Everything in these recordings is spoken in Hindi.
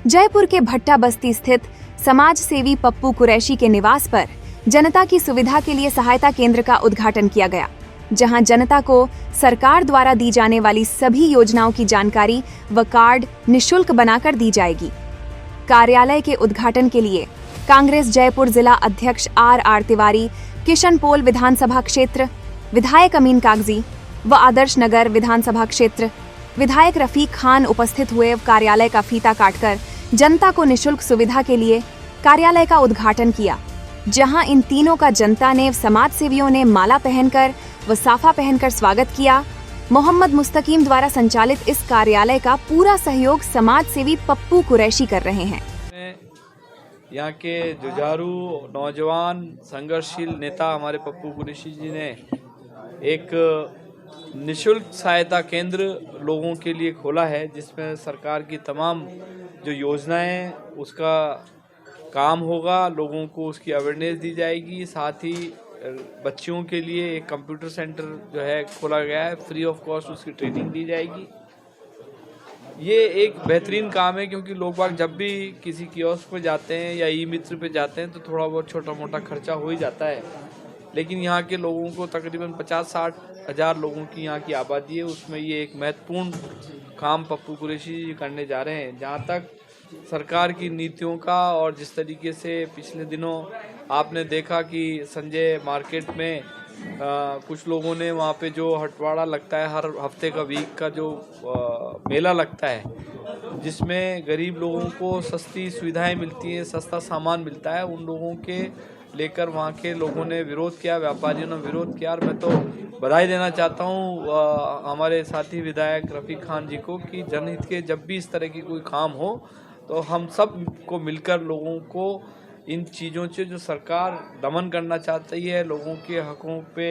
जयपुर के भट्टा बस्ती स्थित समाज सेवी पप्पू कुरैशी के निवास पर जनता की सुविधा के लिए सहायता केंद्र का उद्घाटन किया गया, जहां जनता को सरकार द्वारा दी जाने वाली सभी योजनाओं की जानकारी व कार्ड निःशुल्क बनाकर दी जाएगी। कार्यालय के उद्घाटन के लिए कांग्रेस जयपुर जिला अध्यक्ष आर तिवारी, किशनपोल विधानसभा क्षेत्र विधायक अमीन कागजी व आदर्श नगर विधानसभा क्षेत्र विधायक रफीक खान उपस्थित हुए। कार्यालय का फीता काटकर जनता को निःशुल्क सुविधा के लिए कार्यालय का उद्घाटन किया, जहां इन तीनों का जनता ने समाज सेवियों ने माला पहनकर व साफा पहनकर स्वागत किया। मोहम्मद मुस्तकीम द्वारा संचालित इस कार्यालय का पूरा सहयोग समाज सेवी पप्पू कुरैशी कर रहे हैं। यहाँ के जुझारू नौजवान संघर्षशील नेता हमारे पप्पू कुरैशी जी ने एक निःशुल्क सहायता केंद्र लोगों के लिए खोला है, जिसमें सरकार की तमाम जो योजनाएं उसका काम होगा, लोगों को उसकी अवेयरनेस दी जाएगी। साथ ही बच्चियों के लिए एक कंप्यूटर सेंटर जो है खोला गया है, फ्री ऑफ कॉस्ट उसकी ट्रेनिंग दी जाएगी। ये एक बेहतरीन काम है, क्योंकि लोग बाग जब भी किसी कियोस्क पे जाते हैं या ई मित्र पे जाते हैं तो थोड़ा बहुत छोटा मोटा खर्चा हो ही जाता है, लेकिन यहाँ के लोगों को तकरीबन 50-60 हज़ार लोगों की यहाँ की आबादी है, उसमें ये एक महत्वपूर्ण काम पप्पू कुरैशी जी करने जा रहे हैं। जहाँ तक सरकार की नीतियों का, और जिस तरीके से पिछले दिनों आपने देखा कि संजय मार्केट में कुछ लोगों ने वहाँ पे जो हटवाड़ा लगता है, हर हफ्ते का वीक का जो मेला लगता है, जिसमें गरीब लोगों को सस्ती सुविधाएं मिलती हैं, सस्ता सामान मिलता है, उन लोगों के लेकर वहाँ के लोगों ने विरोध किया, व्यापारियों ने विरोध किया। और मैं तो बधाई देना चाहता हूँ हमारे साथी विधायक रफीक खान जी को कि जनहित के जब भी इस तरह की कोई काम हो तो हम सब को मिलकर लोगों को इन चीज़ों से जो सरकार दमन करना चाहती है, लोगों के हकों पे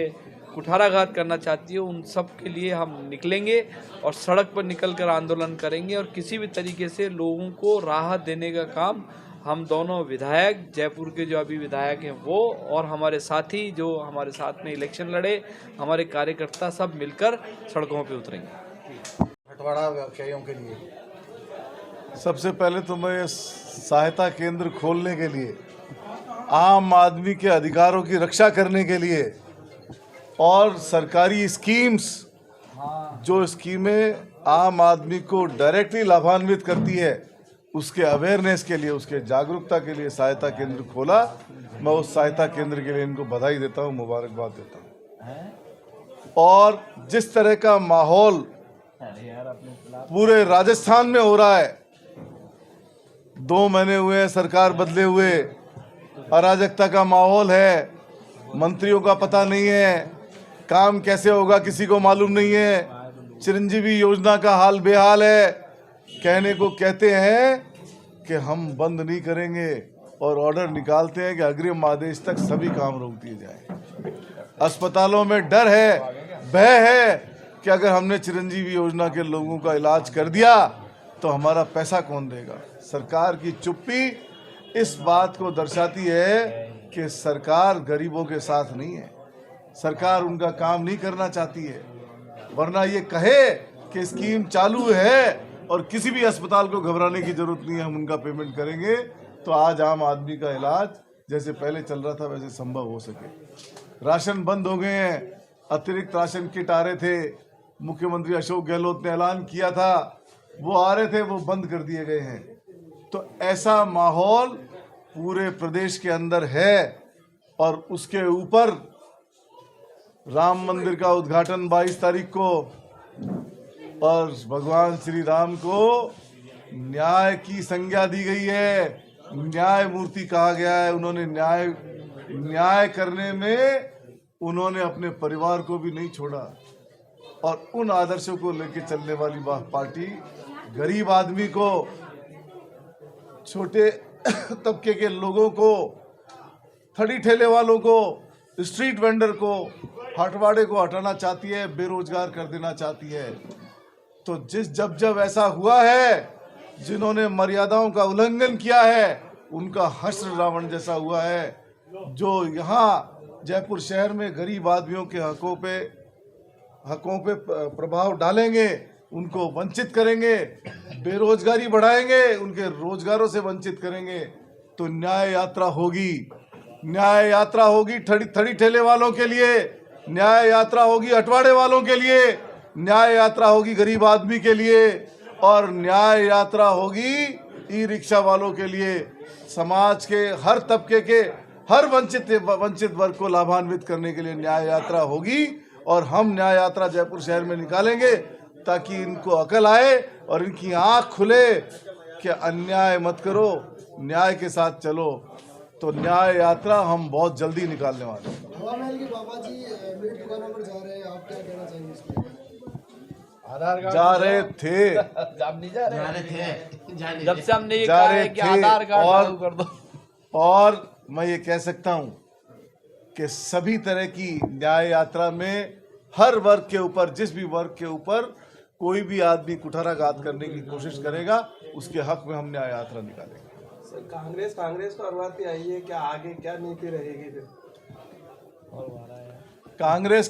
कुठाराघात करना चाहती है, उन सब के लिए हम निकलेंगे और सड़क पर निकलकर आंदोलन करेंगे। और किसी भी तरीके से लोगों को राहत देने का काम हम दोनों विधायक, जयपुर के जो अभी विधायक हैं वो, और हमारे साथी जो हमारे साथ में इलेक्शन लड़े, हमारे कार्यकर्ता सब मिलकर सड़कों पे उतरेंगे। हटवाड़ा व्यवसायियों के लिए सबसे पहले तो मैं सहायता केंद्र खोलने के लिए, आम आदमी के अधिकारों की रक्षा करने के लिए और सरकारी स्कीम्स, जो स्कीमें आम आदमी को डायरेक्टली लाभान्वित करती है, उसके अवेयरनेस के लिए, उसके जागरूकता के लिए सहायता केंद्र खोला। मैं उस सहायता केंद्र के लिए इनको बधाई देता हूँ, मुबारकबाद देता हूँ। और जिस तरह का माहौल पूरे राजस्थान में हो रहा है, 2 महीने हुए हैं सरकार बदले हुए, अराजकता का माहौल है, मंत्रियों का पता नहीं है, काम कैसे होगा किसी को मालूम नहीं है, चिरंजीवी योजना का हाल बेहाल है। कहने को कहते हैं कि हम बंद नहीं करेंगे और ऑर्डर निकालते हैं कि अग्रिम आदेश तक सभी काम रोक दिए जाएं। अस्पतालों में डर है, भय है कि अगर हमने चिरंजीवी योजना के लोगों का इलाज कर दिया तो हमारा पैसा कौन देगा। सरकार की चुप्पी इस बात को दर्शाती है कि सरकार गरीबों के साथ नहीं है, सरकार उनका काम नहीं करना चाहती है। वरना ये कहे कि स्कीम चालू है और किसी भी अस्पताल को घबराने की जरूरत नहीं है, हम उनका पेमेंट करेंगे, तो आज आम आदमी का इलाज जैसे पहले चल रहा था वैसे संभव हो सके। राशन बंद हो गए हैं, अतिरिक्त राशन किट आ रहे थे, मुख्यमंत्री अशोक गहलोत ने ऐलान किया था, वो आ रहे थे, वो बंद कर दिए गए हैं। तो ऐसा माहौल पूरे प्रदेश के अंदर है। और उसके ऊपर राम मंदिर का उद्घाटन 22 तारीख को, और भगवान श्री राम को न्याय की संज्ञा दी गई है, न्याय मूर्ति कहा गया है। उन्होंने न्याय करने में उन्होंने अपने परिवार को भी नहीं छोड़ा, और उन आदर्शों को लेकर चलने वाली वह पार्टी गरीब आदमी को, छोटे तबके के लोगों को, थड़ी ठेले वालों को, स्ट्रीट वेंडर को, हटवाड़े को हटाना चाहती है, बेरोजगार कर देना चाहती है। तो जब ऐसा हुआ है, जिन्होंने मर्यादाओं का उल्लंघन किया है, उनका हश्र रावण जैसा हुआ है। जो यहाँ जयपुर शहर में गरीब आदमियों के हकों पे प्रभाव डालेंगे, उनको वंचित करेंगे, बेरोजगारी बढ़ाएंगे, उनके रोजगारों से वंचित करेंगे, तो न्याय यात्रा होगी। न्याय यात्रा होगी थड़ी ठेले वालों के लिए, न्याय यात्रा होगी अटवाड़े वालों के लिए, न्याय यात्रा होगी गरीब आदमी के लिए, और न्याय यात्रा होगी ई रिक्शा वालों के लिए। समाज के हर तबके के हर वंचित वर्ग को लाभान्वित करने के लिए न्याय यात्रा होगी, और हम न्याय यात्रा जयपुर शहर में निकालेंगे ताकि इनको अकल आए और इनकी आँख खुले कि अन्याय मत करो, न्याय के साथ चलो। तो न्याय यात्रा हम बहुत जल्दी निकालने वाले हैं। हवा महल के बाबा जी मीट दुकानों पर जा रहे हैं, आप क्या कहना चाहेंगे इसके बारे में? जा रहे थे, जब से हमने ये कहा है कि आधार कार्ड लागू कर दो। और मैं ये कह सकता हूं कि सभी तरह की न्याय यात्रा में हर वर्ग के ऊपर, जिस भी वर्ग के ऊपर कोई भी आदमी कुठाराघात करने की कोशिश करेगा, उसके हक में हम न्याय यात्रा निकालेंगे। कांग्रेस को हरवाती आई है, क्या आगे क्या नीति रहेगी फिर?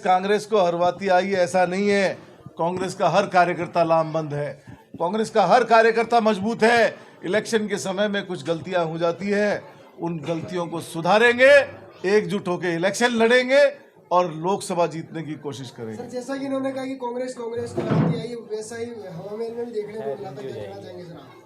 कांग्रेस को हरवाती आई है ऐसा नहीं है। कांग्रेस का हर कार्यकर्ता लामबंद है, कांग्रेस का हर कार्यकर्ता मजबूत है। इलेक्शन के समय में कुछ गलतियां हो जाती है, उन गलतियों को सुधारेंगे, एकजुट होकर इलेक्शन लड़ेंगे और लोकसभा जीतने की कोशिश करेंगे। सर, जैसा कि इन्होंने कहा कि कांग्रेस को हरवाती आई है, वैसा ही हवा महल में भी देखने को मिला था, क्या कहना चाहेंगे सर आप?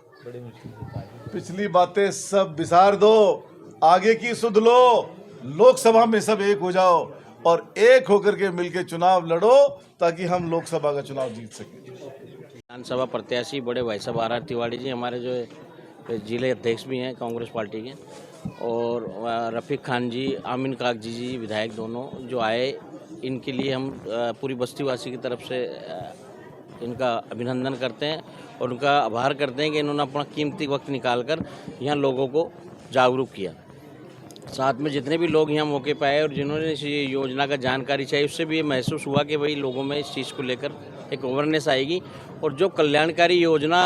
पिछली बातें सब विसार दो, आगे की सुध लो, लोकसभा में सब एक हो जाओ और एक होकर के मिलकर चुनाव लड़ो ताकि हम लोकसभा का चुनाव जीत सकें। विधानसभा प्रत्याशी बड़े भाई साहब आर तिवारी जी हमारे जो जिले अध्यक्ष भी हैं कांग्रेस पार्टी के, और रफीक खान जी, आमीन कागजी जी विधायक दोनों जो आए, इनके लिए हम पूरी बस्तीवासी की तरफ से इनका अभिनंदन करते हैं और उनका आभार करते हैं कि इन्होंने अपना कीमती वक्त निकालकर यहाँ लोगों को जागरूक किया। साथ में जितने भी लोग यहाँ मौके पर आए और जिन्होंने इस योजना का जानकारी चाहिए, उससे भी ये महसूस हुआ कि भाई लोगों में इस चीज़ को लेकर एक अवेयरनेस आएगी। और जो कल्याणकारी योजना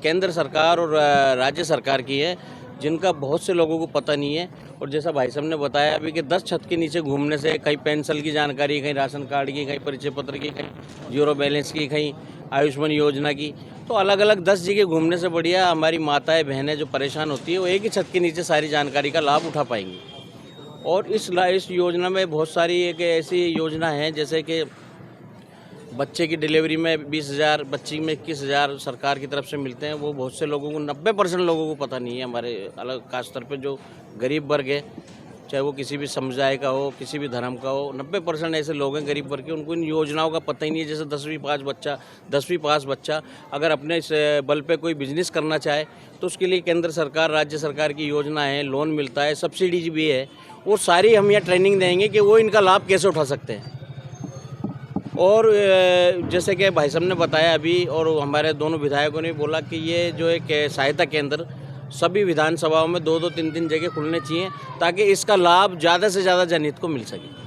केंद्र सरकार और राज्य सरकार की है, जिनका बहुत से लोगों को पता नहीं है, और जैसा भाई साहब ने बताया अभी कि 10 छत के नीचे घूमने से कहीं पेंशन की जानकारी, कहीं राशन कार्ड की, कहीं परिचय पत्र की, कहीं जीरो बैलेंस की, कहीं आयुष्मान योजना की, तो अलग अलग 10 जगह घूमने से बढ़िया हमारी माताएं बहनें जो परेशान होती है वो एक ही छत के नीचे सारी जानकारी का लाभ उठा पाएंगी। और इस योजना में बहुत सारी एक ऐसी योजना है जैसे कि बच्चे की डिलीवरी में 20,000, बच्ची में 21,000 सरकार की तरफ से मिलते हैं। वो बहुत से लोगों को 90% लोगों को पता नहीं है। हमारे अलग खास स्तर पे जो गरीब वर्ग है, चाहे वो किसी भी समुदाय का हो, किसी भी धर्म का हो, 90% ऐसे लोग हैं गरीब वर्ग के, उनको इन योजनाओं का पता ही नहीं है। जैसे 10वीं पास बच्चा अगर अपने इस बल पे कोई बिजनेस करना चाहे तो उसके लिए केंद्र सरकार, राज्य सरकार की योजना है, लोन मिलता है, सब्सिडी भी है। वो सारी हम यहाँ ट्रेनिंग देंगे कि वो इनका लाभ कैसे उठा सकते हैं। और जैसे कि भाई साहब ने बताया अभी, और हमारे दोनों विधायकों ने बोला कि ये जो एक सहायता केंद्र सभी विधानसभाओं में 2-2, 3-3 जगह खुलने चाहिए ताकि इसका लाभ ज़्यादा से ज़्यादा जनहित को मिल सके।